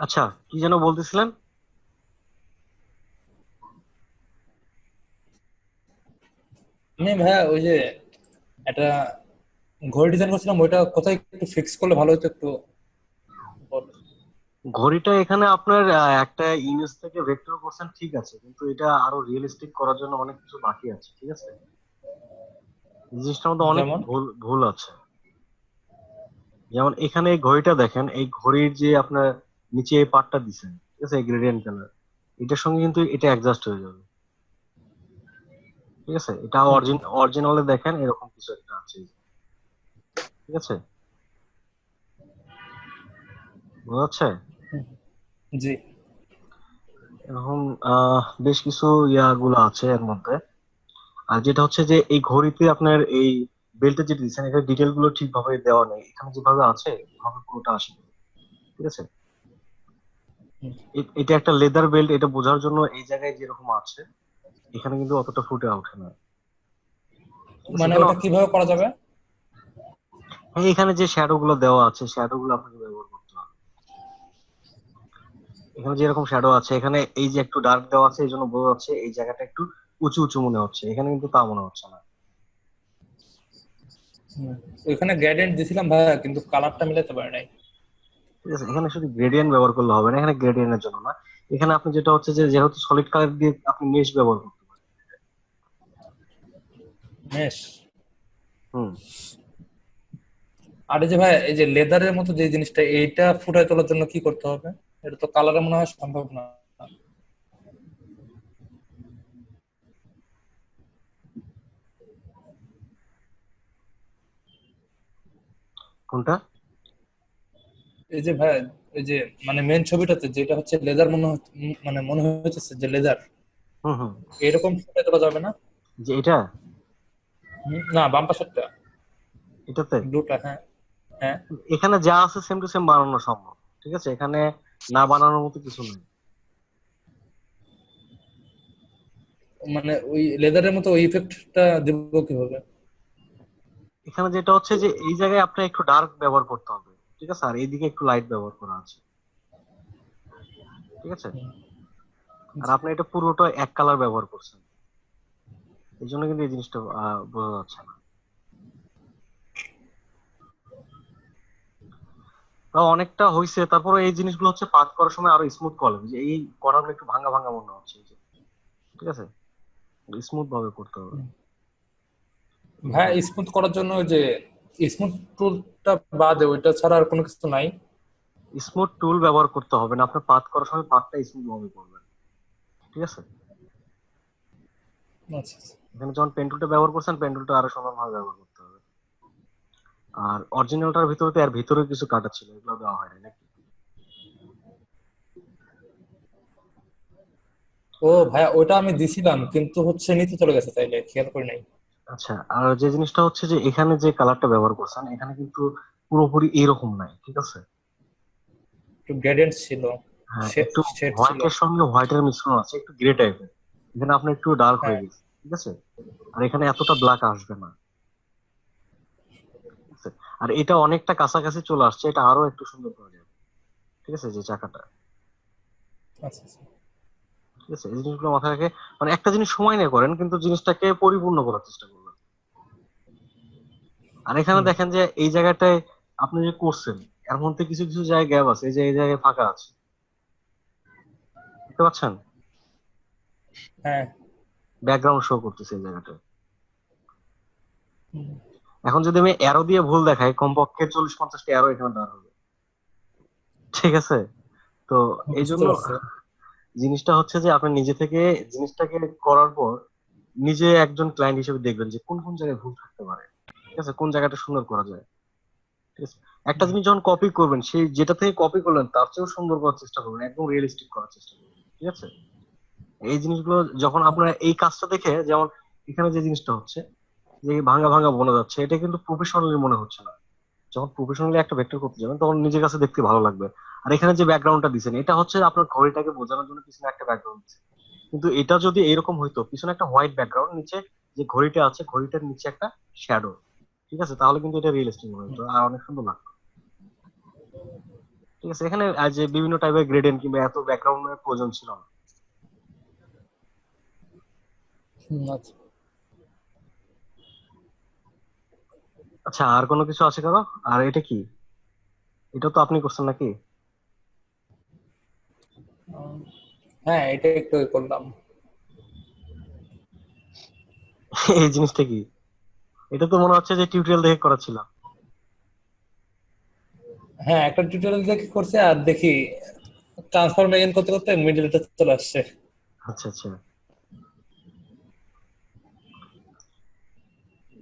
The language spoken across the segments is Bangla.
আচ্ছা, কি যেন বলতেছিলেন? আমি ভাইয়া ওই যে একটা ঘড়ি ডিজাইন করছিলাম, ওইটা কোথায় একটু ফিক্স করলে ভালো হতো একটু বল। ঘড়িটা এখানে আপনার একটা ইমেজ থেকে ভেক্টর করছেন, ঠিক আছে, কিন্তু এটা আরো রিয়েলিস্টিক করার জন্য অনেক কিছু বাকি আছে, ঠিক আছে। এই জিনিসটার মধ্যে অনেক যেমন ভুল ভুল আছে। যেমন এখানে এই ঘড়িটা দেখেন, এই ঘড়ির যে আপনার নিচে এই পার্টটা দিছেন, ঠিক আছে, এই গ্রেডিয়েন্ট কালার, এটার সঙ্গে কিন্তু এটা অ্যাডজাস্ট হয়ে যাবে, ঠিক আছে। এটা অরিজিনালে দেখেন এরকম কিছু একটা আছে, ঠিক আছে, বোঝা যাচ্ছে। জি। এরকম বেশ কিছু ইয়াগুলো আছে এর মধ্যে। আর যেটা হচ্ছে যে এই ঘড়িতে আপনার এই বেল্টে যেটা দিচ্ছেন, এটা ডিটেল গুলো ঠিকভাবে দেওয়া নেই, এখানে যেভাবে আছে এভাবে পুরোটা আসেনি, ঠিক আছে। এটা একটা লেদার বেল্ট, এটা বোঝার জন্য এই জায়গায় যেরকম আছে এখানে কিন্তু অতটা ফুটে ওঠে না, ঠিক আছে। মানে এখানে ওটা কিভাবে করা যাবে? হ্যাঁ, এখানে যে শ্যাডো গুলো দেওয়া আছে, শ্যাডো গুলো আপনাকে ব্যবহার করতে হবে। এখানে যেরকম শ্যাডো আছে, এখানে এই যে একটু ডার্ক দেওয়া আছে, এই জন্য বোঝা যাচ্ছে এই জায়গাটা একটু উঁচু উঁচু মনে হচ্ছে, এখানে কিন্তু তা মনে হচ্ছে না, হুম। ওইখানে গ্রেডিয়েন্ট দিছিলাম ভাইয়া, কিন্তু কালারটা মিলাতে পারি নাই। ঠিক আছে। এখানে শুধু গ্রেডিয়েন্ট ব্যবহার করলে হবে না, এখানে গ্রেডিয়েন্টের জন্য না, এখানে আপনি যেটা হচ্ছে যে যেহেতু সলিড কালার দিয়ে আপনি মেশ ব্যবহার করতে পারেন। মেশ। হুম। আর এই যে ভাই, এই যে লেদারের মতো যে জিনিসটা, এইটা ফুটায় তোলার জন্য কি করতে হবে? এটা তো কালারে মনে হয় সম্ভব না। কোনটা? এই যে ভাই, এই যে মানে মেন ছবিটাতে যেটা হচ্ছে লেদার মনে হচ্ছে, মানে মনে হচ্ছে যে লেদার, হুম হুম। এরকম ফুটায় তোলা যাবে না? যে এটা, না, বাম পাশেরটা, এটাতে ব্লুটা, হ্যাঁ। হ্যাঁ। এখানে যা আছে সেম টু সেম বানানো সম্ভব, ঠিক আছে, এখানে না বানানোর মতো কিছু নেই। মানে ওই লেদারের মতো ওই ইফেক্টটা দেবো কিভাবে? এখানে যেটা হচ্ছে যে এই জায়গায় আপনার একটু ডার্ক ব্যবহার করতে হবে, ঠিক আছে, আর এইদিকে একটু লাইট ব্যবহার করা আছে, ঠিক আছে। আর আপনি এটা পুরোটা এক কালার ব্যবহার করছেন, এই জন্য কিন্তু এই জিনিসটা বোঝা যাচ্ছে না। তাও অনেকটা হয়েছে, তারপরে এই জিনিসগুলো হচ্ছে পাস করার সময় আরো স্মুথ করা লাগবে, যে এই কর্নারগুলো একটু ভাঙা ভাঙা মনে হচ্ছে, এই যে, ঠিক আছে, স্মুথ ভাবে করতে হবে, ভাই, এরকম। স্মুথ করার জন্য ওই যে স্মুথ টুলটা বাদে ওইটা ছাড়া আর কোনো কিছু নাই? স্মুথ টুল ব্যবহার করতে হবে না, আপনার পাথ করার সময় পাথটা স্মুথ ভাবে করবেন, ঠিক আছে। আচ্ছা আচ্ছা। এখানে যখন পেন টুলটা ব্যবহার করছেন, পেন টুলটা আরো সমানভাবে ব্যবহার করতে হবে। আর অরিজিনালটার ভিতরে তো এর ভিতরে কিছু কাটা ছিল, এগুলো দেওয়া হয়নি নাকি? ও ভাইয়া, ওইটা আমি দিছিলাম কিন্তু হচ্ছে নিচে চলে গেছে, তাইলে খেয়াল করি নাই। আচ্ছা, আর যে জিনিসটা হচ্ছে যে এখানে যে কালারটা ব্যবহার করছেন, এখানে কিন্তু পুরোপুরি এরকম নাই, ঠিক আছে। একটু গ্রেডিয়েন্ট ছিল, হ্যাঁ, একটু শেড ছিল। হোয়াইটের সঙ্গে হোয়াইটের মিশ্রণ আছে, একটু গ্রে টাইপের, এখানে আপনার একটু ডার্ক হ্যাঁ। হয়ে গেছে, ঠিক আছে। আর এখানে এতটা ব্ল্যাক আসবে না, ঠিক আছে। আর এটা অনেকটা কাছাকাছি চলে আসছে, এটা আরো একটু সুন্দর করা যাবে, ঠিক আছে, যে চাকাটা, আচ্ছা আচ্ছা। ঠিক আছে। এই জিনিসগুলো মাথায় রেখে, মানে একটা জিনিস সময় নিয়ে করেন কিন্তু জিনিসটাকে পরিপূর্ণ করার চেষ্টা করবেন। আর এখানে হুম। দেখেন যে এই জায়গাটায় আপনি যে করছেন, এর মধ্যে কিছু কিছু জায়গায় গ্যাপ আছে, এই যে এই জায়গায় ফাঁকা আছে, দেখতে পাচ্ছেন, হ্যাঁ। ব্যাকগ্রাউন্ড শো করতেছে এই জায়গাটায়। হুম। এখন যদি আমি অ্যারো দিয়ে ভুল দেখাই, কমপক্ষে 40-50টা অ্যারো এখানে দাঁড় হবে, ঠিক আছে। তো এই বুঝতে জন্য পারছি। জিনিসটা হচ্ছে যে আপনি নিজে থেকে জিনিসটাকে করার পর নিজে একজন ক্লায়েন্ট হিসেবে দেখবেন যে কোন কোন জায়গায় ভুল থাকতে পারে, ঠিক আছে, কোন জায়গাটা সুন্দর করা যায়, ঠিক আছে। একটা জিনিস যখন কপি করবেন, সেই যেটা থেকে কপি করলেন তার চেয়েও সুন্দর করার চেষ্টা করবেন, একদম রিয়েলিস্টিক করার চেষ্টা করবেন, ঠিক আছে। এই জিনিসগুলো যখন আপনারা এই কাজটা দেখে, যেমন এখানে যে জিনিসটা হচ্ছে যে ভাঙা ভাঙা বোনা যাচ্ছে, এটা কিন্তু প্রফেশনালি মনে হচ্ছে না। যখন প্রফেশনালি একটা ভেক্টর করতে যাবেন তখন নিজের কাছে দেখতে ভালো লাগবে। আর এখানে যে ব্যাকগ্রাউন্ডটা দিচ্ছেন, এটা হচ্ছে আপনার ঘড়িটাকে বোঝানোর জন্য পিছনে একটা ব্যাকগ্রাউন্ড দিচ্ছেন, কিন্তু এটা যদি এরকম হইতো, পিছনে একটা হোয়াইট ব্যাকগ্রাউন্ড, নিচে যে ঘড়িটা আছে ঘড়িটার নিচে একটা শ্যাডো, ঠিক আছে, তাহলে কিন্তু এটা রিয়েলিস্টিক মনে হতো আর অনেক সুন্দর লাগতো। ঠিক আছে, এখানে যে বিভিন্ন টাইপের গ্রেডিয়েন্ট কিংবা এত ব্যাকগ্রাউন্ডের প্রয়োজন ছিল না। আচ্ছা। আচ্ছা, আর কোনো কিছু আছে কারো? আর এটা কি? এটা তো আপনি করছেন নাকি? উম, হ্যাঁ, এটা একটু করলাম। এই জিনিসটা কি? এটা তো মনে হচ্ছে যে টিউটোরিয়াল দেখে করা ছিল। হ্যাঁ, একটা টিউটোরিয়াল দেখে করছে, আর দেখি ট্রান্সফরমেশন করতে করতে মিডলটা চলে আসছে। আচ্ছা আচ্ছা।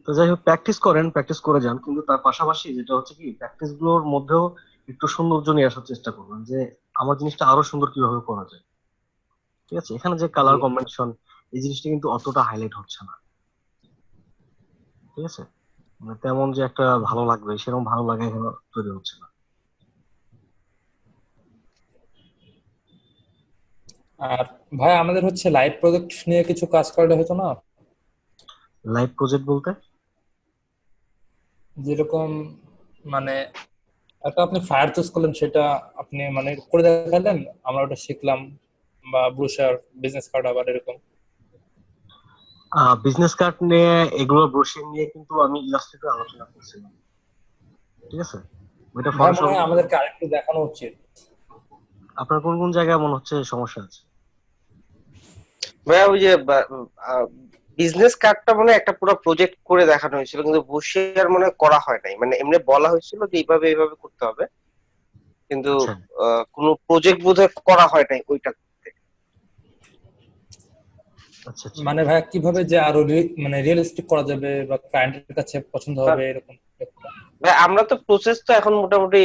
তো যাই হোক, প্র্যাকটিস করেন, প্র্যাকটিস করে যান, কিন্তু তার পাশাপাশি যেটা হচ্ছে কি, প্র্যাকটিস গুলোর মধ্যেও একটু সৌন্দর্য নিয়ে আসার চেষ্টা করবেন, যে আমার জিনিসটা আরো সুন্দর কিভাবে করা যায়। ঠিক আছে, এখানে যে জি। কালার কম্বিনেশন, এই জিনিসটা কিন্তু অতটা হাইলাইট হচ্ছে না। ঠিক আছে, মানে তেমন যে একটা ভালো লাগবে সেরকম ভালো লাগা এখানে তৈরি হচ্ছে না। আর ভাই, আমাদের হচ্ছে লাইভ প্রজেক্ট নিয়ে কিছু কাজ করলে হতো না? লাইভ প্রজেক্ট বলতে? যেরকম মানে একটা আপনি ফায়ার চুজ করলেন, সেটা আপনি মানে করে দেখালেন, আমরা ওটা শিখলাম, বা ব্রোশার, বিজনেস কার্ড, আবার এরকম। বিজনেস কার্ড নিয়ে, এগুলো ব্রোশিং নিয়ে কিন্তু আমি ইলাস্ট্রেটর আলোচনা করছিলাম। ঠিক আছে, ওইটা ভাই, মনে ফটোশপ। হয় আমাদেরকে আরেকটু দেখানো উচিত। আপনার কোন কোন জায়গায় মনে হচ্ছে সমস্যা আছে? ভাইয়া ওই যে বিজনেস কার্ডটা মনে হয় একটা পুরো প্রজেক্ট করে দেখানো হয়েছিল, কিন্তু বসে আর মনে হয় করা হয় নাই। মানে এমনি বলা হয়েছিল যে এইভাবে এইভাবে করতে হবে, কিন্তু আচ্ছা কোনো প্রজেক্ট বোধহয় করা হয় নাই ওইটা। আচ্ছা আচ্ছা। মানে ভাই, কিভাবে যে আরো মানে রিয়েলিস্টিক করা যাবে বা ক্লায়েন্টের কাছে পছন্দ হবে এরকম একটা। ভাই আমরা তো প্রসেস তো এখন মোটামুটি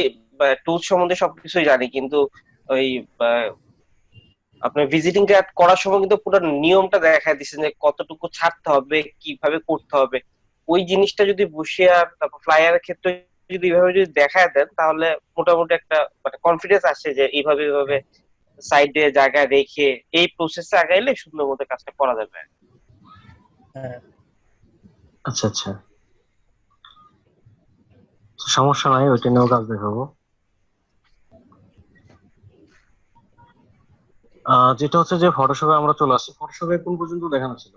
টুলস সম্বন্ধে সবকিছুই জানি, কিন্তু ওই আহ, আপনার ভিজিটিং কার্ড করার সময় কিন্তু পুরো নিয়মটা দেখায় দিচ্ছেন যে কতটুকু ছাড়তে হবে, কিভাবে করতে হবে। ওই জিনিসটা যদি বসিয়ে তারপর ফ্লায়ারের ক্ষেত্রে যদি এইভাবে যদি দেখায় দেন, তাহলে মোটামুটি একটা মানে কনফিডেন্স আসে যে এইভাবে এইভাবে সাইডে জায়গায় রেখে এই প্রসেসে আগাইলে সুন্দর মতো কাজটা করা যাবে। হ্যাঁ। আচ্ছা আচ্ছা, সমস্যা নাই, ওইটা নিয়েও কাজ দেখাবো। যেটা হচ্ছে যে ফটোশপে আমরা চলে আসছি, ফটোশপে কোন পর্যন্ত দেখানো ছিল?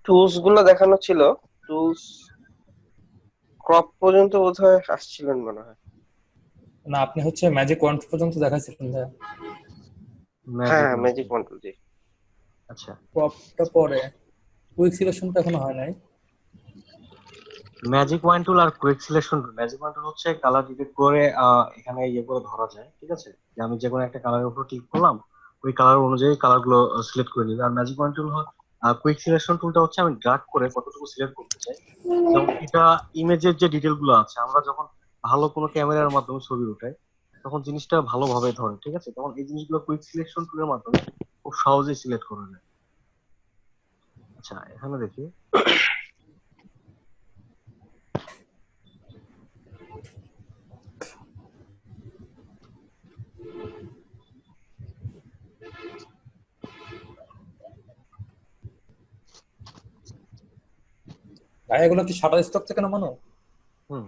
টুলস গুলো দেখানো ছিল। টুলস ক্রপ পর্যন্ত বোধহয় আসছিলেন মনে হয়। না, আপনি হচ্ছে ম্যাজিক ওয়ান পর্যন্ত দেখাচ্ছিলেন ভাই। ম্যাজিক হ্যাঁ, ওয়ান। ম্যাজিক কন্ট্রোল জি। আচ্ছা, ক্রপটা পরে, কুইক সিলেকশনটা এখনো হয় নাই। ম্যাজিক ওয়ান টুল আর quick selection tool. Magic wand tool হচ্ছে কালার ডিটেক্ট করে এখানে ইয়ে করে ধরা যায়। ঠিক আছে, যে আমি যে কোনো একটা কালারের উপর ক্লিক করলাম, ওই কালার অনুযায়ী কালার গুলো সিলেক্ট করে নিবে। আর ম্যাজিক ওয়ান টুল, কুইক সিলেকশন টুলটা হচ্ছে আমি ড্রাগ করে কতটুকু সিলেক্ট করতে চাই। যেমন এটা ইমেজের যে ডিটেল গুলো আছে, আমরা যখন ভালো কোনো ক্যামেরার মাধ্যমে ছবি উঠাই তখন জিনিসটা ভালোভাবে ধরে। ঠিক আছে, তখন এই জিনিসগুলো কুইক সিলেকশন টুলের মাধ্যমে খুব সহজেই সিলেক্ট করা যায়। আচ্ছা, এখানে দেখি। ভাই, এগুলো কি শাটার স্টক থেকে নামানো? হুম।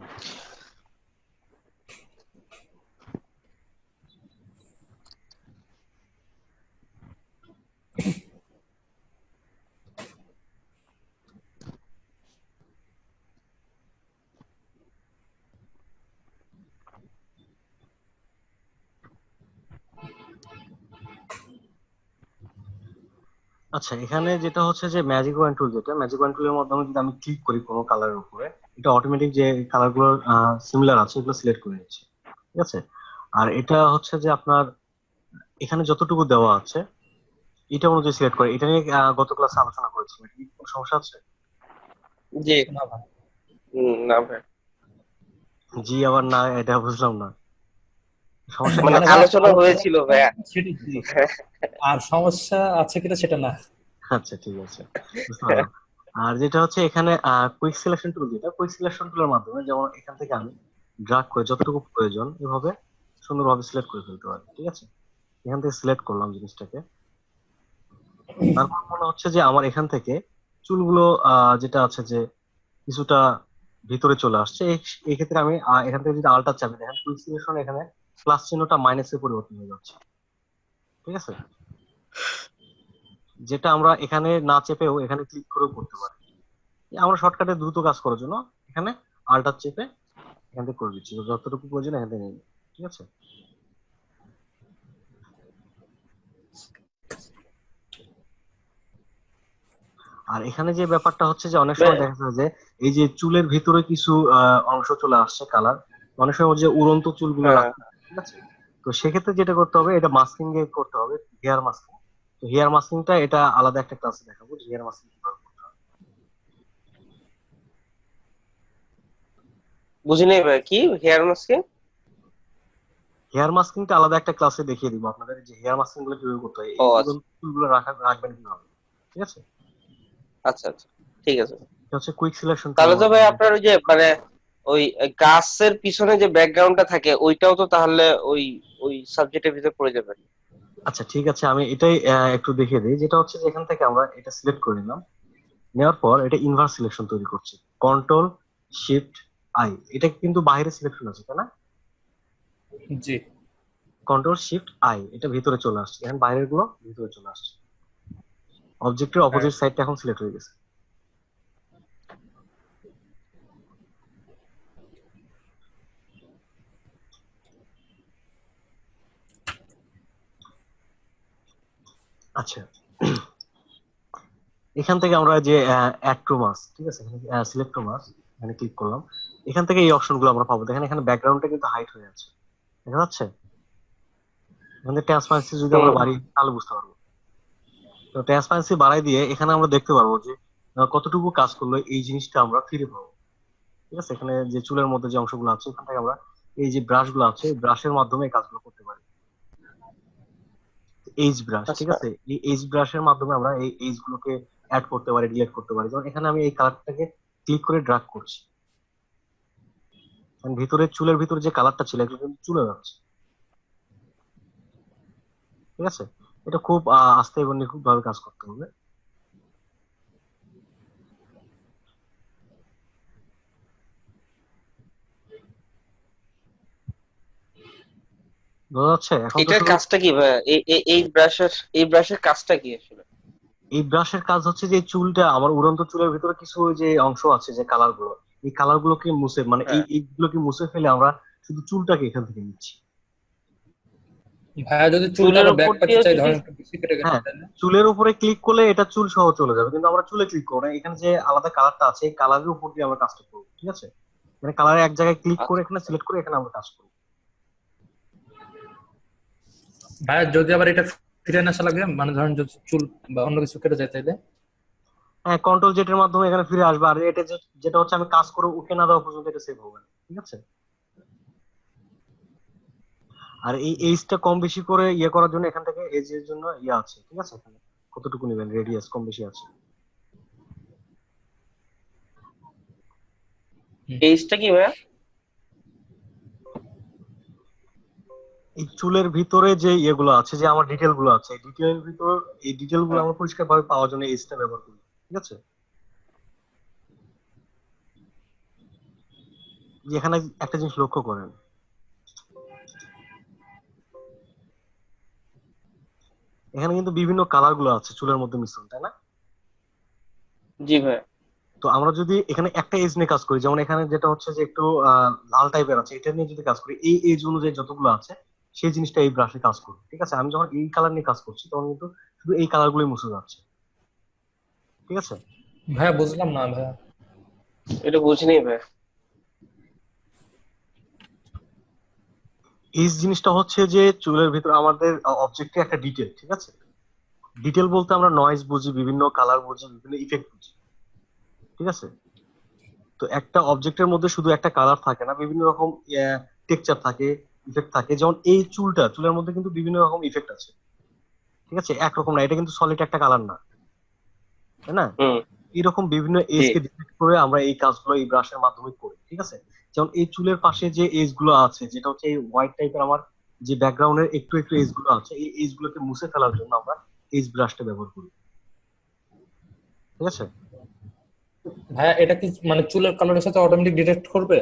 আচ্ছা, এখানে যেটা হচ্ছে যে ম্যাজিক ওয়ান টুল, যেটা ম্যাজিক ওয়ান টুলের মাধ্যমে যদি আমি ক্লিক করি কোনো কালারের উপরে, এটা অটোমেটিক যে কালার গুলো সিমিলার আছে এগুলো সিলেক্ট করে নিচ্ছে। ঠিক আছে, আর এটা হচ্ছে যে আপনার এখানে যতটুকু দেওয়া আছে এটা অনুযায়ী সিলেক্ট করে। এটা নিয়ে গত ক্লাসে আলোচনা করেছিলাম, এটা কি কোনো সমস্যা আছে? জি। না ভাই। না ভাই, জি আবার না, এটা বুঝলাম না, সমস্যা কি মানে মানে আছে? ভাই, আলোচনা আলোচনা হয়েছিল যেটা ভাইয়া। সেটা জি, আর সমস্যা আছে কিনা সেটা না। আচ্ছা ঠিক আছে, বুঝতে পারলাম। আর যেটা হচ্ছে এখানে কুইক সিলেকশন টুল, যেটা কুইক সিলেকশন টুলের মাধ্যমে যেমন এখান থেকে আমি ড্রাগ করে যতটুকু প্রয়োজন এভাবে সুন্দরভাবে সিলেক্ট করে ফেলতে পারি। ঠিক আছে, এখান থেকে সিলেক্ট করলাম জিনিসটাকে। তারপর মনে হচ্ছে যে আমার এখান থেকে চুলগুলো যেটা আছে যে কিছুটা ভিতরে চলে আসছে। এই ক্ষেত্রে আমি এখান থেকে যদি আলটা চাপি, দেখেন কুইক সিলেকশন এখানে প্লাস চিহ্নটা মাইনাসে পরিবর্তন হয়ে যাচ্ছে, ঠিক আছে? যেটা আমরা এখানে না চেপেও এখানে ক্লিক করেও করতে পারি। আমরা শর্টকাটে দ্রুত কাজ করার জন্য এখানে আলটা চেপে এখান থেকে করে দিচ্ছি, যতটুকু প্রয়োজন এখান থেকে নিয়ে নিই, ঠিক আছে? আর এখানে যে ব্যাপারটা হচ্ছে যে অনেক সময় দেখা যায় যে এই যে চুলের ভিতরে কিছু অংশ চলে আসছে কালার, অনেক সময় ওই যে উড়ন্ত চুলগুলো হ্যাঁ রাখতে হয়, ঠিক আছে? তো সেক্ষেত্রে যেটা করতে হবে, এটা মাস্কিং এ করতে হবে, হেয়ার মাস্কিং। তো হেয়ার মাস্কিংটা এটা আলাদা একটা ক্লাসে দেখাবো, হেয়ার মাস্কিং কিভাবে করতে হয়। বুঝিনি ভাই, কি হেয়ার মাস্কে? হেয়ার মাস্কিংটা আলাদা একটা ক্লাসে দেখিয়ে দিব আপনাদের, যে হেয়ার মাস্কিং গুলো কিভাবে করতে হয়, ও এই আচ্ছা উড়ন্ত চুলগুলো রাখবেন কিভাবে, ঠিক আছে? আচ্ছা আচ্ছা, ঠিক আছে। এটা হচ্ছে কুইক সিলেকশন তাহলে টুলের তো ভাই মাধ্যমে। আপনার ওই যে মানে ওই গাছের পিছনে যে ব্যাকগ্রাউন্ডটা থাকে ওইটাও তো তাহলে ওই ওই সাবজেক্টের ভিতরে পড়ে যাবে। আচ্ছা ঠিক আছে, আমি এটাই একটু দেখিয়ে দিই। যেটা হচ্ছে যে এখান থেকে আমরা এটা সিলেক্ট করে নিলাম, নেওয়ার পর এটা ইনভার্স সিলেকশন তৈরি করছে, কন্ট্রোল শিফট আই। এটা কিন্তু বাইরে সিলেকশন আছে তাই না? জি। কন্ট্রোল শিফট আই, এটা ভিতরে চলে আসছে, এখন বাইরের গুলো ভিতরে চলে আসছে, অবজেক্টের হ্যাঁ। অপোজিট সাইডটা এখন সিলেক্ট হয়ে গেছে। আচ্ছা, এখান থেকে আমরা যে অ্যাড টু মাস্ক, ঠিক আছে, এখানে সিলেক্ট টু মাস্ক, এখানে ক্লিক করলাম। এখান থেকে এই অপশন গুলো আমরা পাবো। দেখেন এখানে ব্যাকগ্রাউন্ডটা কিন্তু হাইট হয়ে আছে, দেখা যাচ্ছে? এখানে ট্রান্সপারেন্সি যদি আমরা হুম বাড়ি তাহলে বুঝতে পারবো। তো ট্রান্সপারেন্সি বাড়াই দিয়ে এখানে আমরা দেখতে পারবো যে কতটুকু কাজ করলো, এই জিনিসটা আমরা ফিরে পাবো, ঠিক আছে? এখানে যে চুলের মধ্যে যে অংশগুলো আছে এখান থেকে আমরা এই যে ব্রাশ গুলো আছে, ব্রাশের মাধ্যমে এই কাজগুলো করতে পারি। এইচ ব্রাশ, ঠিক আচ্ছা আছে, এই এইচ ব্রাশের মাধ্যমে আমরা এই এইচ গুলোকে অ্যাড করতে পারি, ডিলিট করতে পারি। যেমন এখানে আমি এই কালারটাকে ক্লিক করে ড্রাগ করছি, কারণ ভিতরে চুলের ভিতরে যে কালারটা ছিল এগুলো কিন্তু চলে যাচ্ছে, ঠিক আছে? এটা খুব আস্তে এবং নিখুঁত ভাবে কাজ করতে হবে। বোঝা যাচ্ছে? এখন তো এটার শুধু কাজটা কি ভাই? এই ব্রাশের কাজটা কি আসলে? এই ব্রাশের কাজ হচ্ছে যে এই চুলটা আমার উড়ন্ত চুলের ভিতরে কিছু ওই যে অংশ আছে যে কালার গুলো, এই কালার গুলোকে মুছে, মানে এই হ্যাঁ এইগুলোকে মুছে ফেলে আমরা শুধু চুলটাকে এখান থেকে নিচ্ছি। ভাইয়া যদি চুলটা চুলের আবার উপর ব্যাক দিয়ে পেতে চাই, হচ্ছে কি? ধরেন একটু বেশি কেটে গেছে হ্যাঁ, তাই না? চুলের উপরে ক্লিক করলে এটা চুল সহ চলে যাবে, কিন্তু আমরা চুলে ক্লিক করবো না, এখানে যে আলাদা কালারটা আছে এই কালারের উপর দিয়ে আমরা কাজটা করবো, ঠিক আছে? মানে কালারে এক জায়গায় ক্লিক করে আচ্ছা এখানে সিলেক্ট করে এখানে আমরা কাজ করবো। ভাইয়া যদি আবার এটা ফিরে না আসা লাগে, মানে ধরেন যদি চুল বা অন্য কিছু কেটে যায় তাইলে? হ্যাঁ, কন্ট্রোল জেড এর মাধ্যমে এখানে ফিরে আসবে। আর এটা যেটা হচ্ছে আমি কাজ করে উঠে না দেওয়া পর্যন্ত এটা সেভ হবে না, ঠিক আছে? আর এই এইজটা কম বেশি করে ইয়ে করার জন্য এখান থেকে এজ এর জন্য ইয়ে আছে, ঠিক আছে? এখানে কতটুকু নেবেন, রেডিয়াস কম বেশি আছে। হুম। এইজটা কি ভাইয়া? এই চুলের ভিতরে যে ইয়েগুলো আছে, যে আমার ডিটেল গুলো আছে, এই ডিটেলের ভিতর, এই ডিটেল গুলো হ্যাঁ আমরা পরিষ্কার ভাবে পাওয়ার জন্য এইজটা ব্যবহার করি, ঠিক আছে? যে এখানে একটা জিনিস লক্ষ্য করেন, এখানে কিন্তু বিভিন্ন কালার গুলো আছে চুলের মধ্যে মিশ্রণ, তাই না? জি ভাই। তো আমরা যদি এখানে একটা এজ নিয়ে কাজ করি, যেমন এখানে যেটা হচ্ছে যে একটু লাল টাইপের আছে, এটা নিয়ে যদি কাজ করি, এই এজ অনুযায়ী যতগুলো আছে সেই জিনিসটা এই ব্রাশে কাজ করবে, ঠিক আছে? আমি যখন এই কালার নিয়ে কাজ করছি তখন কিন্তু শুধু এই কালার গুলোই মুছে যাচ্ছে, ঠিক আছে? ভাইয়া বুঝলাম না ভাইয়া। এটা বুঝিনি ভাই। এই জিনিসটা হচ্ছে যে চুলের ভিতর আমাদের অবজেক্টে একটা ডিটেল, ঠিক আছে? ডিটেল বলতে আমরা নয়েজ বুঝি, বিভিন্ন কালার বুঝি, বিভিন্ন ইফেক্ট বুঝি, ঠিক আছে? তো একটা অবজেক্টের মধ্যে শুধু একটা কালার থাকে না, বিভিন্ন রকম টেক্সচার থাকে, ইফেক্ট থাকে। যেমন এই চুলের মধ্যে কিন্তু বিভিন্ন রকম ইফেক্ট আছে, ঠিক আছে? একরকম না, এটা কিন্তু সলিড একটা কালার না, তাই না? হুম এরকম বিভিন্ন জি এজ কে ডিটেক্ট করে আমরা এই কাজগুলো এই ব্রাশের মাধ্যমে করি, ঠিক আছে? যেমন এই চুলের পাশে যে এজ গুলো আছে, যেটা হচ্ছে এই হোয়াইট টাইপের আমার যে ব্যাকগ্রাউন্ডের একটু একটু এজ গুলো আছে, এই এজ গুলোকে মুছে ফেলার জন্য আমরা এজ ব্রাশটা ব্যবহার করি, ঠিক আছে? ভাইয়া এটা কি মানে চুলের কালারের সাথে অটোমেটিক ডিটেক্ট করবে?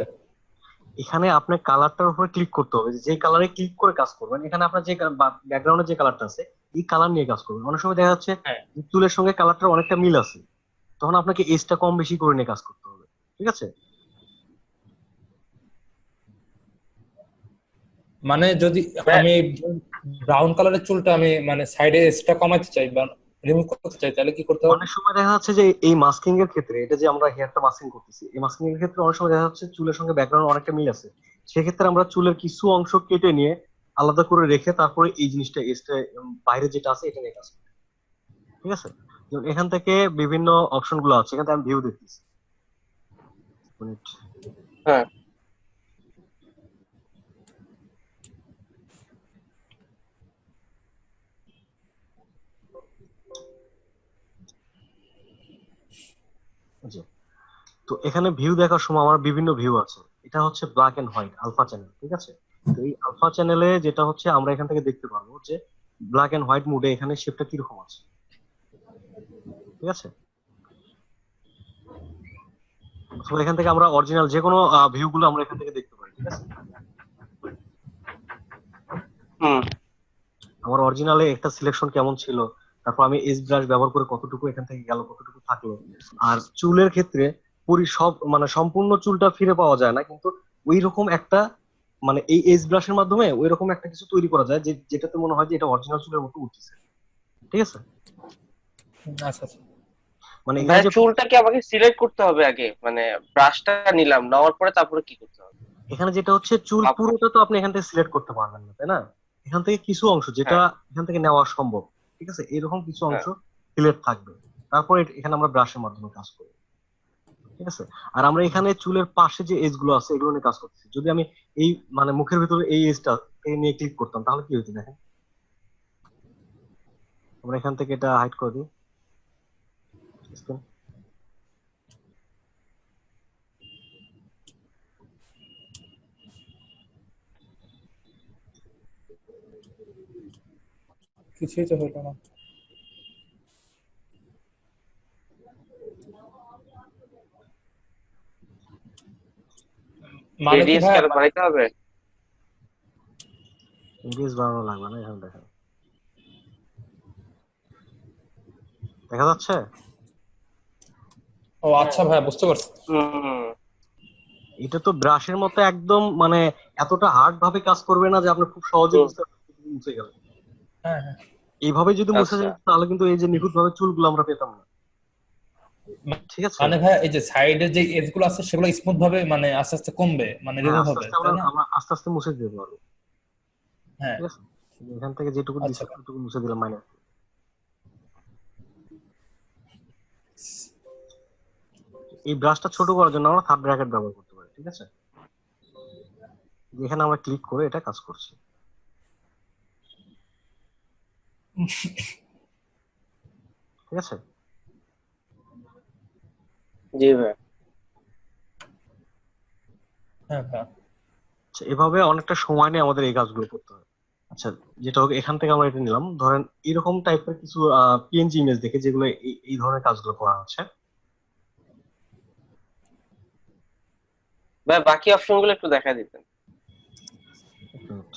এখানে আপনার কালারটার উপরে ক্লিক করতে হবে, যে কালারে ক্লিক করে কাজ করবেন। এখানে আপনার যে ব্যাকগ্রাউন্ডে যে কালারটা আছে এই কালার নিয়ে কাজ করবেন। অনেক সময় দেখা যাচ্ছে হ্যাঁ, যে চুলের সঙ্গে কালারটার অনেকটা মিল আছে, তখন আপনাকে এজটা কম বেশি করে নিয়ে কাজ করতে হবে। ঠিক আছে? মানে যদি ভাইয়া, আমি ব্রাউন কালারের চুলটা আমি মানে সাইডে এক্সট্রা কমাতে চাই বা রিমুভ করতে চাই, তাহলে কি করতে হবে? অনেক সময় দেখা যাচ্ছে যে এই মাস্কিং এর ক্ষেত্রে, এটা যে আমরা হেয়ারটা মাস্কিং করতেছি, এই মাস্কিং এর ক্ষেত্রে অনেক সময় দেখা যাচ্ছে চুলের সঙ্গে ব্যাকগ্রাউন্ড অনেকটা মিল আছে। সেক্ষেত্রে আমরা চুলের কিছু অংশ কেটে নিয়ে আলাদা করে রেখে তারপরে এই জিনিসটা এক্সট্রা বাইরে যেটা আছে এটা নিয়ে কাজ করি। ঠিক আছে? যেমন এখান থেকে বিভিন্ন অপশন গুলো আছে, এখান থেকে আমি ভিউ দেখতেছি। মিনিট। হ্যাঁ জি। তো এখানে ভিউ দেখার সময় আমার বিভিন্ন ভিউ আছে। এটা হচ্ছে black and white alpha channel. ঠিক আছে? তো এই আলফা চ্যানেলে যেটা হচ্ছে আমরা এখান থেকে দেখতে পারবো যে ব্ল্যাক এন্ড হোয়াইট মুডে এখানে শেপটা কিরকম আছে। ঠিক আছে? অথবা এখান থেকে আমরা অরিজিনাল যে কোনো ভিউ গুলো আমরা এখান থেকে দেখতে পারি। ঠিক আছে? হুম আমার অরিজিনালে একটা সিলেকশন কেমন ছিল, তারপর আমি এজ ব্রাশ ব্যবহার করে কতটুকু এখান থেকে গেল, কতটুকু থাকলো। আর চুলের ক্ষেত্রে সব মানে সম্পূর্ণ চুলটা ফিরে পাওয়া যায় না, কিন্তু ওই রকম একটা মানে এই এজ ব্রাশের মাধ্যমে ওই রকম একটা কিছু তৈরি করা যায় যে যেটাতে মনে হয় যে এটা অরিজিনাল চুলের মতো উঠতেছে। ঠিক আছে? আচ্ছা আচ্ছা। মানে এখানে ভাইয়া, যে চুলটা কি আমাকে সিলেক্ট করতে হবে আগে? মানে ব্রাশটা নিলাম, নেওয়ার পরে তারপরে কি করতে হবে? এখানে যেটা হচ্ছে চুল আপ- পুরোটা তো আপনি এখান থেকে সিলেক্ট করতে পারবেন না, তাই না? এখান থেকে কিছু অংশ যেটা হ্যাঁ এখান থেকে নেওয়া সম্ভব। ঠিক আছে? এরকম কিছু অংশ হ্যাঁ সিলেক্ট থাকবে। তারপর এখানে আমরা ব্রাশের মাধ্যমে কাজ করি। ঠিক আছে? আর আমরা এখানে চুলের পাশে যে এজ গুলো আছে এগুলো নিয়ে কাজ করতেছি। যদি আমি এই মানে মুখের ভিতরে এই এজটা নিয়ে ক্লিক করতাম তাহলে কি হতো দেখেন। আমরা এখান থেকে এটা হাইড করে দিই। বুঝছেন? কিছুই তো হলো না। মানে কি রেডিয়াস কি ভাইয়া আরো বাড়াইতে হবে? এজ বাড়ানো লাগবে না, এখানে দেখেন দেখা যাচ্ছে। ও আচ্ছা ভাইয়া, বুঝতে পারছি। হুম এটা তো ব্রাশের মতো একদম মানে এতটা হার্ড ভাবে কাজ করবে না যে আপনি খুব সহজে হুম, বুঝতে পারবেন মুছে গেল। হ্যাঁ হ্যাঁ। এইভাবে যদি মুছে আচ্ছা যেত তাহলে কিন্তু এই যে নিখুঁত ভাবে চুলগুলো আমরা পেতাম না। ঠিক আছে? মানে ভাইয়া এই যে সাইডের যে এজ গুলো আছে সেগুলো স্মুথ ভাবে মানে আস্তে আস্তে কমবে, মানে হ্যাঁ, রিমুভ আস্তে হবে, আস্তে আমরা তাই না? আমরা আস্তে আস্তে মুছে দিতে পারবো। হ্যাঁ। ঠিক আছে? এখান থেকে যেটুকু আচ্ছা দিচ্ছে ভাই। ততটুকু মুছে দিলাম মাইনাস। এই ব্রাশটা ছোট করার জন্য আমরা থার্ড ব্র্যাকেট ব্যবহার করতে পারি। ঠিক আছে? যেখানে আমরা ক্লিক করে এটা কাজ করছি। ঠিক আছে? জি ভাই। হ্যাঁ ভাইয়া। আচ্ছা, এভাবে অনেকটা সময় নিয়ে আমাদের এই কাজগুলো করতে হয়। আচ্ছা, যেটা হোক এখান থেকে আমরা এটা নিলাম, ধরেন এরকম টাইপের কিছু পিএনজি ইমেজ দেখে যেগুলো এই ধরনের কাজগুলো করা হচ্ছে। ভাই, বাকি অপশন গুলো একটু দেখা দিতেন। এক মিনিট।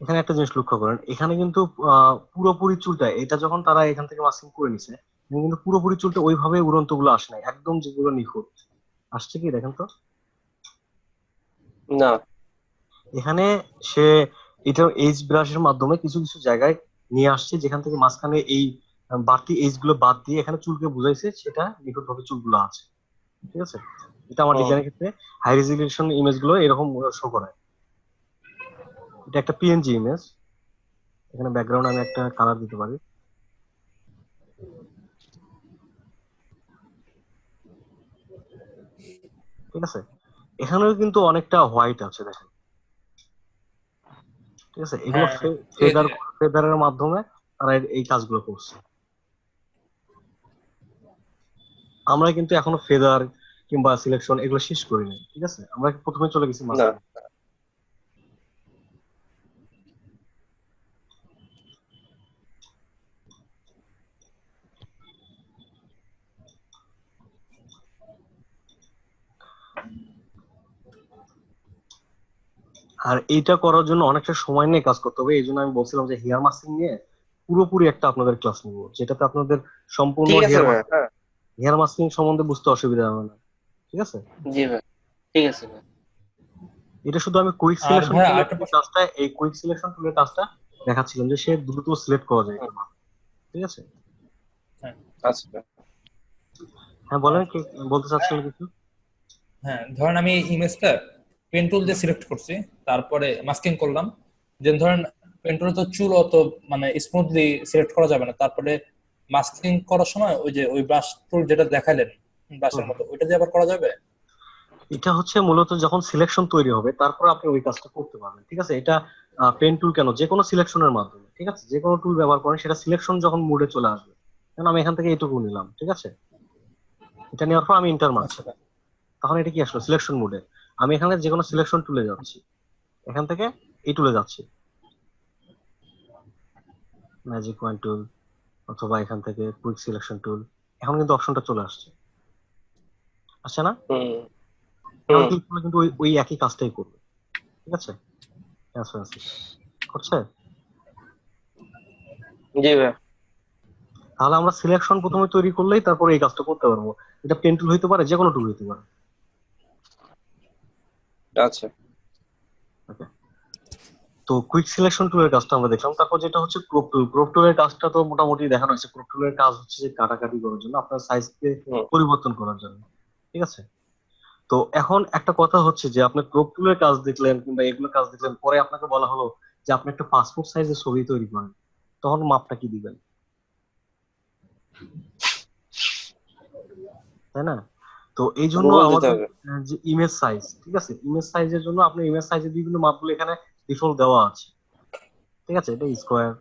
এখানে একটা জিনিস লক্ষ্য করেন, এখানে কিন্তু পুরোপুরি চুলটা এটা যখন তারা এখান থেকে মাস্কিং করে নিছে, এখানে কিন্তু পুরোপুরি চুলটা ওইভাবে উড়ন্ত গুলো আসে নাই, একদম যেগুলো নিখুঁত আসছে। কি দেখেন তো না। এখানে সে এটা এইচ ব্রাশের মাধ্যমে কিছু কিছু জায়গায় নিয়ে আসছে যেখান থেকে মাঝখানে এই বাড়তি এইচ গুলো বাদ দিয়ে এখানে চুলকে বুঝাইছে, সেটা নিখুঁত ভাবে চুলগুলো আছে। ঠিক আছে? এটা আমার হুম ডিজাইনের ক্ষেত্রে হাই রেজলিউশন ইমেজ গুলো এরকম শো করে। এটা একটা পিএনজি ইমেজ। এখানে ব্যাকগ্রাউন্ড আমি একটা কালার দিতে পারি। ঠিক আছে? এখানেও কিন্তু অনেকটা হোয়াইট আছে দেখেন। ঠিক আছে? এগুলো হ্যাঁ ফেদার ফেদারের মাধ্যমে তারা এই কাজগুলো করছে। আমরা কিন্তু এখনো ফেদার কিংবা সিলেকশন এগুলো শেষ করিনি। ঠিক আছে? আমরা প্রথমে চলে গেছি না। মাস্কিং। আর এইটা করার জন্য অনেকটা সময় নিয়ে কাজ করতে হবে, এই জন্য আমি বলছিলাম যে হেয়ার মাস্কিং নিয়ে পুরোপুরি একটা আপনাদের ক্লাস নিব, যেটাতে আপনাদের সম্পূর্ণ ঠিক আছে ভাই, হ্যাঁ। হেয়ার মাস্কিং সম্বন্ধে বুঝতে অসুবিধা হবে না, ঠিক আছে? জি ভাই, ঠিক আছে ভাই। এটা শুধু আমি কুইক আর সিলেকশন ভাই টুলের আরেকটা যে প্রশ্ন। কাজটা, এই কুইক সিলেকশন টুলের কাজটা দেখাচ্ছিলাম যে সে দ্রুত সিলেক্ট করা যায় কিনা, ঠিক আছে? হ্যাঁ, আচ্ছা ভাই। হ্যাঁ বলেন, আর কি বলতে চাচ্ছিলেন কিছু? হ্যাঁ, ধরেন আমি ইমেজটা পেন টুল দিয়ে সিলেক্ট করছি, তারপরে মাস্কিং করলাম। যে ধরেন পেন টুলে তো চুল অত মানে স্মুথলি সিলেক্ট করা যাবে না, তারপরে মাস্কিং করার সময় ওই যে ওই ব্রাশ টুল যেটা দেখাইলেন ব্রাশের হুম। মতো, ওইটা দিয়ে আবার করা যাবে? এটা হচ্ছে মূলত যখন সিলেকশন তৈরি হবে তারপর আপনি ওই কাজটা করতে পারবেন, ঠিক আছে? এটা পেন টুল কেন, যে কোনো সিলেকশনের মাধ্যমে, ঠিক আছে, যে কোনো টুল ব্যবহার করেন সেটা সিলেকশন যখন মুডে চলে আসবে। কারণ আমি এখান থেকে এইটুকু নিলাম, ঠিক আছে, এটা নেওয়ার পর আমি ইন্টার মারছি, আচ্ছা ভাই। তখন এটা কি আসলো সিলেকশন মুডে। আমি এখানে যে কোনো সিলেকশন টুলে যাচ্ছি, এখান থেকে এই টুলে যাচ্ছি, ম্যাজিক ওয়ান টুল অথবা এখান থেকে কুইক সিলেকশন টুল, এখন কিন্তু অপশনটা চলে আসছে, আসছে না? হুম এখন হুম। ক্লিক করলে কিন্তু ওই ওই একই কাজটাই করবে, ঠিক আছে, ট্রান্সপারেন্সি করছে। জি ভাই। তাহলে আমরা সিলেকশন প্রথমে তৈরি করলেই তারপরে এই কাজটা করতে পারবো। এটা পেন টুল হইতে পারে, যে কোনো টুল হইতে পারে। আচ্ছা। Okay? তো কুইক সিলেকশন টুলের কাজটা আমরা দেখলাম, তারপর যেটা হচ্ছে ক্রপ টুল। ক্রপ টুলের কাজটা তো মোটামুটি দেখানো হয়েছে। ক্রপ টুলের কাজ হচ্ছে যে কাটাকাটি করার জন্য, আপনার সাইজকে হুম পরিবর্তন করার জন্য, ঠিক আছে? তো এখন একটা কথা হচ্ছে যে আপনি ক্রপ টুলের কাজ দেখলেন কিংবা এগুলো কাজ দেখলেন, পরে আপনাকে বলা হলো যে আপনি একটা পাসপোর্ট সাইজের ছবি তৈরি করেন, তখন মাপটা কি দিবেন, তাই না? তো এই জন্য গুগল দিতে আমাদের হবে। যে ইমেজ সাইজ, ঠিক আছে, ইমেজ সাইজের জন্য আপনার ইমেজ সাইজের বিভিন্ন মাপগুলো এখানে ডিফল্ট দেওয়া আছে, ঠিক আছে? এটা স্কোয়ার,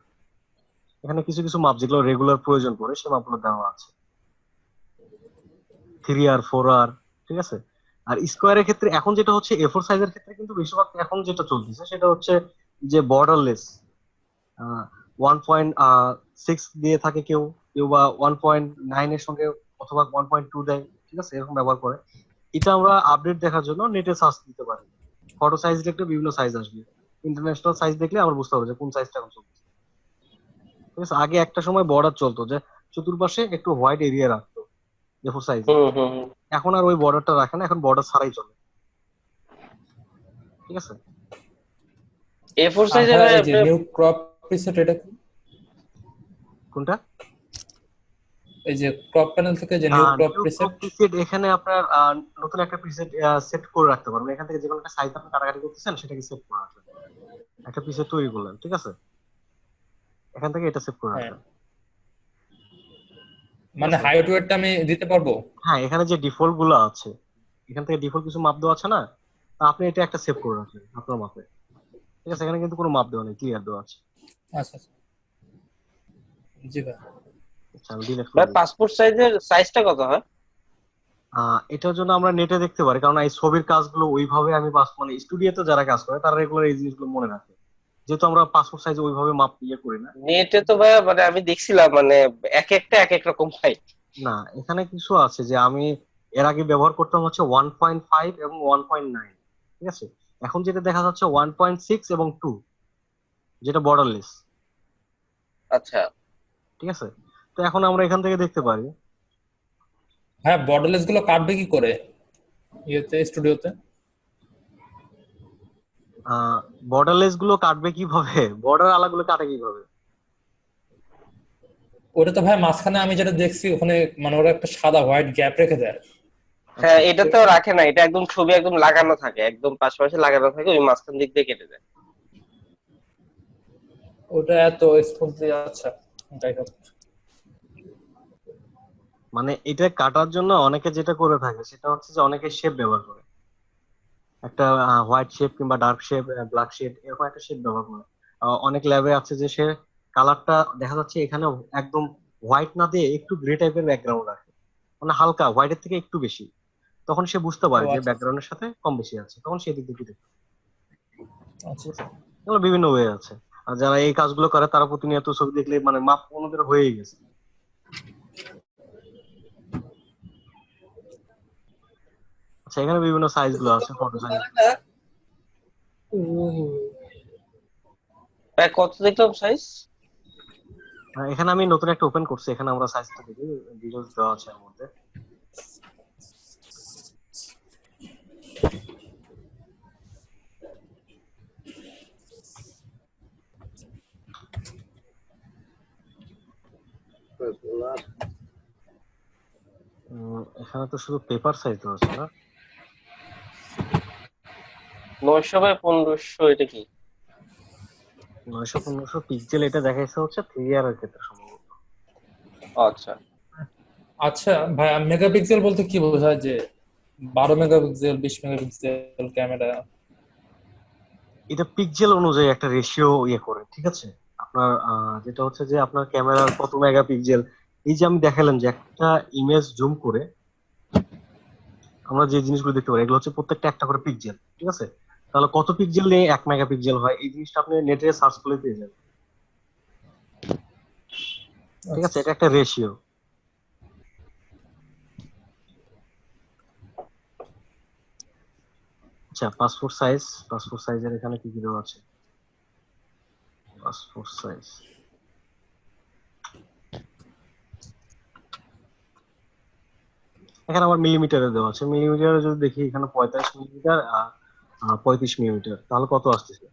এখানে কিছু কিছু মাপ যেগুলো রেগুলার প্রয়োজন পড়ে সে মাপগুলো দেওয়া আছে, 3R 4R, ঠিক আছে? আর স্কোয়ারের ক্ষেত্রে এখন যেটা হচ্ছে A4 সাইজের ক্ষেত্রে কিন্তু বেশিরভাগ এখন যেটা চলতেছে সেটা হচ্ছে যে বর্ডারলেস, 1.6 দিয়ে থাকে কেউ, কেউ বা 1.9 এর সঙ্গে অথবা 1.2 দেয়, ঠিক আছে, এরকম ব্যবহার করে। এটা আমরা আপডেট দেখার জন্য নেটে সার্চ দিতে পারি, ফটো সাইজ দেখলে বিভিন্ন সাইজ আসবে, ইন্টারন্যাশনাল সাইজ দেখলে আমরা বুঝতে পারবো যে কোন সাইজটা এখন চলছে, ঠিক আছে? আগে একটা সময় বর্ডার চলতো যে চতুর্পাশে একটু হোয়াইট এরিয়া রাখতো A4 সাইজে, হুম হুম হুম। এখন আর ওই বর্ডারটা রাখে না, এখন বর্ডার ছাড়াই চলে, ঠিক আছে? A4 আর সাইজে ভাই ভাই এই যে আপনি। নিউ ক্রপ প্রিসেট, এটা কি? কোনটা? এই যে ক্রপ প্যানেল থেকে যে new crop new preset. Crop preset, এখানে আপনার নতুন একটা প্রিসেট সেট করে রাখতে পারবেন, এখান থেকে যে কোনো একটা সাইজ আপনি কাটাকাটি করতেছেন সেটাকে সেট করে রাখলেন, একটা প্রিসেট তৈরি করলেন, ঠিক আছে, এখান থেকে এটা সেট করে হ্যাঁ, রাখলেন, ঠিক মানে আছে? হাইট ওয়েটটা আমি দিতে পারবো? হ্যাঁ, এখানে যে ডিফল্ট গুলো আছে, এখান থেকে ডিফল্ট কিছু মাপ দেওয়া আছে না, তা আপনি এটা একটা সেভ করে রাখলেন আপনার মাপে, ঠিক আছে? এখানে কিন্তু কোনো মাপ দেওয়া নেই, ক্লিয়ার দেওয়া আছে। আচ্ছা আচ্ছা। জি ভাই। আচ্ছা, আমি ডিলিট করে ভাই দিই। পাসপোর্ট সাইজের সাইজটা কত হয়? এটার জন্য আমরা নেটে দেখতে পারি, কারণ এই ছবির কাজগুলো ওইভাবে আমি মানে স্টুডিওতে যারা কাজ করে তারা রেগুলার এই জিনিসগুলো মনে রাখে, যেহেতু আমরা পাসপোর্ট সাইজ ওইভাবে মাপ ইয়ে করি না। নেটে তো ভাই মানে আমি দেখছিলাম মানে এক একটা এক এক রকম ভাই। না, এখানে কিছু আছে যে আমি এর আগে ব্যবহার করতাম হচ্ছে 1.5 এবং 1.9, ঠিক আছে? এখন যেটা দেখা যাচ্ছে 1.6 এবং 2, যেটা বর্ডারলেস, আচ্ছা। ঠিক আছে? তো এখন আমরা এখান থেকে দেখতে পারি হ্যাঁ, বর্ডারলেস গুলো কাটবে কি করে ইয়েতে, স্টুডিওতে? বর্ডারলেস গুলো কাটবে কিভাবে, বর্ডার আলাগুলো কাটে কিভাবে? ওটা তো ভাই মাঝখানে আমি যেটা দেখছি ওখানে, মানে ওরা একটা সাদা হোয়াইট গ্যাপ রেখে দেয়। আচ্ছা, হ্যাঁ, এটা তো রাখে না, এটা একদম ছবি একদম লাগানো থাকে, একদম পাশাপাশি লাগানো থাকে, ওই মাঝখান দিক দিয়ে কেটে দেয়। ওটা এত স্মুথলি, আচ্ছা যাই হোক। মানে এটা কাটার জন্য অনেকে যেটা করে থাকে সেটা হচ্ছে যে অনেকে শেপ ব্যবহার করে, একটা হোয়াইট শেপ কিংবা ডার্ক শেপ, ব্ল্যাক শেড, এরকম একটা শেপ ব্যবহার করে। অনেক ল্যাবে আছে যে সে কালারটা দেখা যাচ্ছে এখানে একদম হোয়াইট না দিয়ে একটু গ্রে টাইপের ব্যাকগ্রাউন্ড রাখে, মানে হালকা হোয়াইটের থেকে একটু বেশি, তখন সে বুঝতে ও পারে যে আচ্ছা ব্যাকগ্রাউন্ডের সাথে কম বেশি আছে, তখন সে দিক দিয়ে দেখে, আচ্ছা। ঠিক আছে? এগুলো বিভিন্ন ওয়ে আছে। আর যারা এই কাজগুলো করে তারা প্রতিনিয়ত ছবি দেখলে মানে মাপ ওনাদের হয়েই গেছে। আচ্ছা, এখানে বিভিন্ন সাইজ গুলো আছে, ফটো সাইজ। প্রায় কত দেখলাম সাইজ? এখানে আমি নতুন একটা ওপেন করছি, এখানে আমরা সাইজটা দেখি, ডিটেইলস দেওয়া আছে এর মধ্যে। এখানে তো শুধু পেপার সাইজ দেওয়া আছে না? 900 বাই 1500, এটা কি? 900 পিক্সেল, এটা দেখাইছে হচ্ছে 3 এর ক্ষেত্রে সম্ভবত। আচ্ছা, আচ্ছা ভাই, মেগাপিক্সেল বলতে কি বোঝায়? যে 12 মেগাপিক্সেল, 20 মেগাপিক্সেল ক্যামেরা? এটা পিক্সেল অনুযায়ী একটা রেশিও ইয়ে করে, ঠিক আছে? আপনার যেটা হচ্ছে যে আপনার ক্যামেরার কত মেগাপিক্সেল, এই যে আমি দেখালাম যে একটা ইমেজ জুম করে আমরা যে জিনিসগুলো দেখতে পারি, এগুলো হচ্ছে প্রত্যেকটা একটা করে পিক্সেল, ঠিক আছে? তাহলে কত পিক্সেল নিয়ে 1 মেগাপিক্সেল হয়, এই জিনিসটা আপনি নেটে সার্চ করলে পেয়ে যাবেন, ঠিক আছে? আচ্ছা। এটা একটা রেশিও। আচ্ছা, পাসপোর্ট সাইজের এখানে কি কি দেওয়া আছে? পাসপোর্ট সাইজ, এখানে আমার মিলিমিটারে দেওয়া আছে। মিলিমিটারে যদি দেখি, এখানে 45 মিলিমিটার আর 35 মিলিমিটার, তাহলে কত আসতেছে?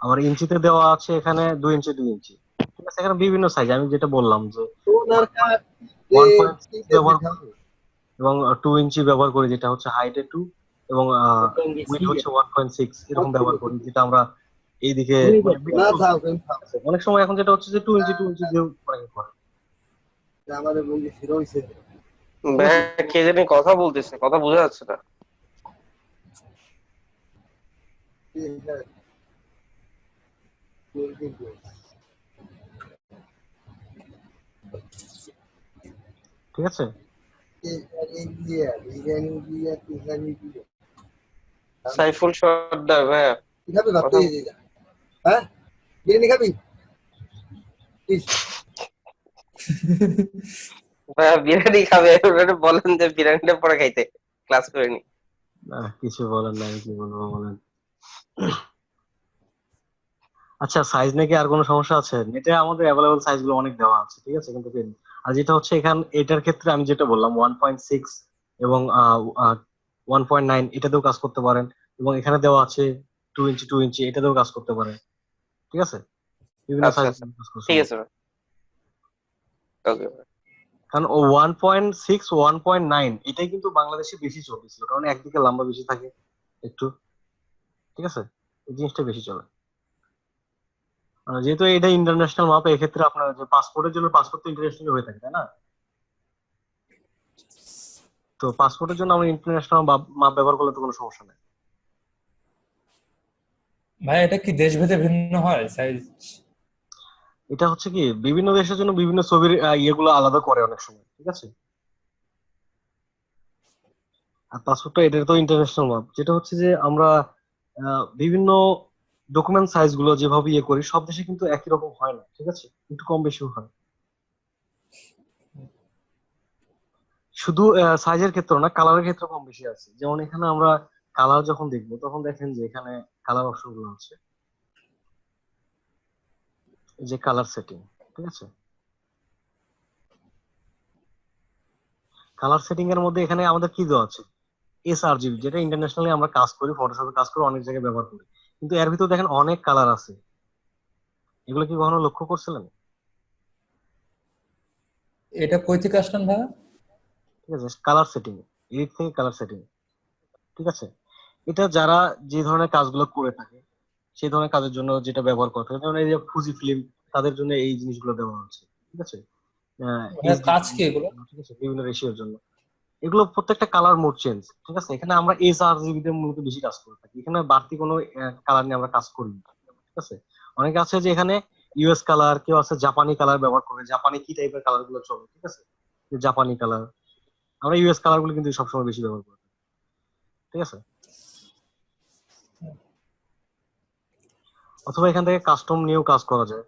আমার ইঞ্চিতে দেওয়া আছে এখানে 2 ইঞ্চি 2 ইঞ্চি, ঠিক আছে? এখানে বিভিন্ন সাইজ, আমি যেটা বললাম যে 1.6 ব্যবহার করি এবং 2 ইঞ্চি ব্যবহার করি, যেটা হচ্ছে হাইটে 2 এবং উইড হচ্ছে 1.6, এরকম ব্যবহার করি, যেটা আমরা এইদিকে মানে বিভিন্ন আছে। অনেক সময় এখন যেটা হচ্ছে যে 2 ইঞ্চি দিয়ে অনেকে করে, ঠিক আছে? ভাই কে জানি কথা বলতেছে, কথা বোঝা যাচ্ছে না। ঠিক আছে। সাইফুল সর্দার ভাইয়া, কথা ভাইয়া বিরিয়ানি খাবে, ওনারে বলেন যে বিরিয়ানিটা পরে খাইতে, ক্লাস করে নি। কিছু বলেন না, আমি কি বলবো বলেন। আচ্ছা, সাইজ নাকি আর কোনো সমস্যা আছে? নেটে আমাদের অ্যাভেলেবল সাইজ গুলো অনেক দেওয়া আছে, ঠিক আছে? কিন্তু আর যেটা হচ্ছে এটার ক্ষেত্রে আমি যেটা বললাম 1.6 এবং 1.9, এটাতেও কাজ করতে পারেন। এবং এখানে দেওয়া আছে 2 ইঞ্চি 2 ইঞ্চি, এটাতেও কাজ করতে পারে, ঠিক আছে? বিভিন্ন আচ্ছা সাইজ আচ্ছা, কাজ করা ঠিক সম্ভব। আছে ভাই, ওকে ভাই। কারণ ও 1.6 1.9 এটাই কিন্তু বাংলাদেশে বেশি চলতেছিল, কারণ একদিকে লম্বা বেশি থাকে একটু, ঠিক আছে? এই জিনিসটা বেশি চলে। যেহেতু এটা ইন্টারন্যাশনাল মাপ, এক্ষেত্রে আপনার যে পাসপোর্টের জন্য, পাসপোর্ট তো ইন্টারন্যাশনাল হয়ে থাকে, তাই না? তো পাসপোর্টের জন্য আমরা ইন্টারন্যাশনাল মাপ ব্যবহার করলে তো কোনো সমস্যা নেই। ভাই এটা কি দেশ ভেদে ভিন্ন হয় সাইজ? এটা হচ্ছে কি, বিভিন্ন দেশের জন্য বিভিন্ন ছবির ইয়েগুলো আলাদা করে অনেক সময়, ঠিক আছে? আর পাসপোর্টটা এটা তো ইন্টারন্যাশনাল মাপ, যেটা হচ্ছে যে আমরা বিভিন্ন ডকুমেন্ট সাইজ গুলো যেভাবে ইয়ে করি, সব দেশে কিন্তু একই রকম হয় না, ঠিক আছে? একটু কম বেশিও হয়। শুধু সাইজের ক্ষেত্রে না, কালারের ক্ষেত্রে কম বেশি আছে। যেমন এখানে আমরা কালার যখন দেখবো, তখন দেখেন যে এখানে কালার অপশন গুলো আছে, এই যে কালার সেটিং, ঠিক আছে? কালার সেটিং এর মধ্যে এখানে আমাদের কি দেওয়া আছে? এসআরজিবি, যেটা ইন্টারন্যাশনালি আমরা কাজ করি, ফটোশপে কাজ করি, অনেক জায়গায় ব্যবহার করি। কিন্তু এর ভিতর দেখেন অনেক কালার আছে, এগুলো কি কখনো লক্ষ্য করছিলেন? এটা কই থেকে আসলেন ভাই? ঠিক আছে, কালার সেটিং, এডিট থেকে কালার সেটিং, ঠিক আছে? এটা যারা যে ধরনের কাজগুলো করে থাকে, সেই ধরনের কাজের জন্য যেটা ব্যবহার করে থাকে, যেমন এই যে ফুজি ফিল্ম, তাদের জন্য এই জিনিসগুলো দেওয়া হচ্ছে, ঠিক আছে? ভাইয়া এইচডি, কাজ কি এগুলো? ঠিক আছে, বিভিন্ন রেশিওর জন্য এগুলো প্রত্যেকটা কালার মোড চেঞ্জ, ঠিক আছে? এখানে আমরা এসআরজিবি তে মূলত বেশি কাজ করে থাকি, এখানে বাড়তি কোনো কালার নিয়ে আমরা কাজ করি না, ঠিক আছে? অনেকে আছে যে এখানে ইউএস কালার, কেউ আছে জাপানি কালার ব্যবহার করে, জাপানি কি টাইপের কালার গুলো চলে, ঠিক আছে? যে জাপানি কালার, আমরা ইউএস কালার গুলো কিন্তু সবসময় বেশি ব্যবহার করি, ঠিক আছে? অথবা এখান থেকে কাস্টম নিয়েও কাজ করা যায়।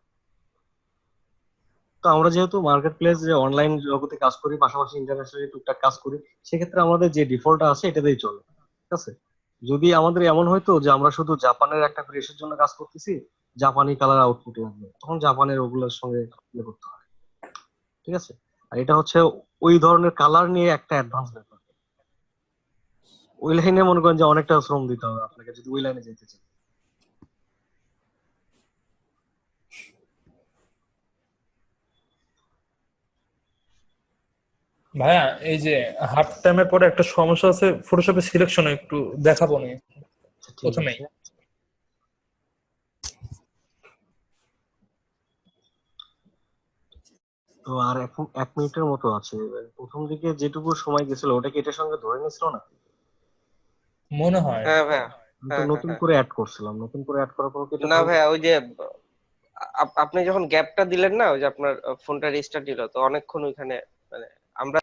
তো আমরা যেহেতু মার্কেট প্লেস যে অনলাইন জগতে কাজ করি, পাশাপাশি ইন্টারন্যাশনালি টুকটাক কাজ করি, সেক্ষেত্রে আমাদের যে ডিফল্টটা আছে এটাতেই চলে। ঠিক আছে। যদি আমাদের এমন হয়তো যে আমরা শুধু জাপানের একটা প্রেসের জন্য কাজ করতেছি, জাপানি কালার আউটপুট লাগবে, তখন জাপানের ওগুলোর সঙ্গে ইয়ে করতে হয়। ঠিক আছে। আর এটা হচ্ছে ওই ধরনের কালার নিয়ে একটা অ্যাডভান্স ব্যাপার। ওই লাইনে মনে করেন যে অনেকটা শ্রম দিতে হবে আপনাকে যদি ওই লাইনে যেতে চান। ভাইয়া এই যে হাফ টাইমের পরে একটা সমস্যা আছে ফটোশপে সিলেকশনে, একটু দেখাবো নি আচ্ছা, ঠিক প্রথমেই। আছে। তো আর এখন 1 মিনিটের মতো আছে। এবার প্রথম দিকে যেটুকু সময় গেছিল ওটা কি এটার সঙ্গে ধরে নিছিল না? মনে হয়। হ্যাঁ ভাইয়া। আমি তো হ্যাঁ হ্যাঁ নতুন হ্যাঁ। করে অ্যাড করছিলাম, নতুন করে অ্যাড করার পর কি এটা না ধরে ভাইয়া, ওই যে আপনি যখন গ্যাপটা দিলেন না, ওই যে আপনার ফোনটা রিস্টার্ট দিল, তো অনেকক্ষণ ওইখানে মানে আমরা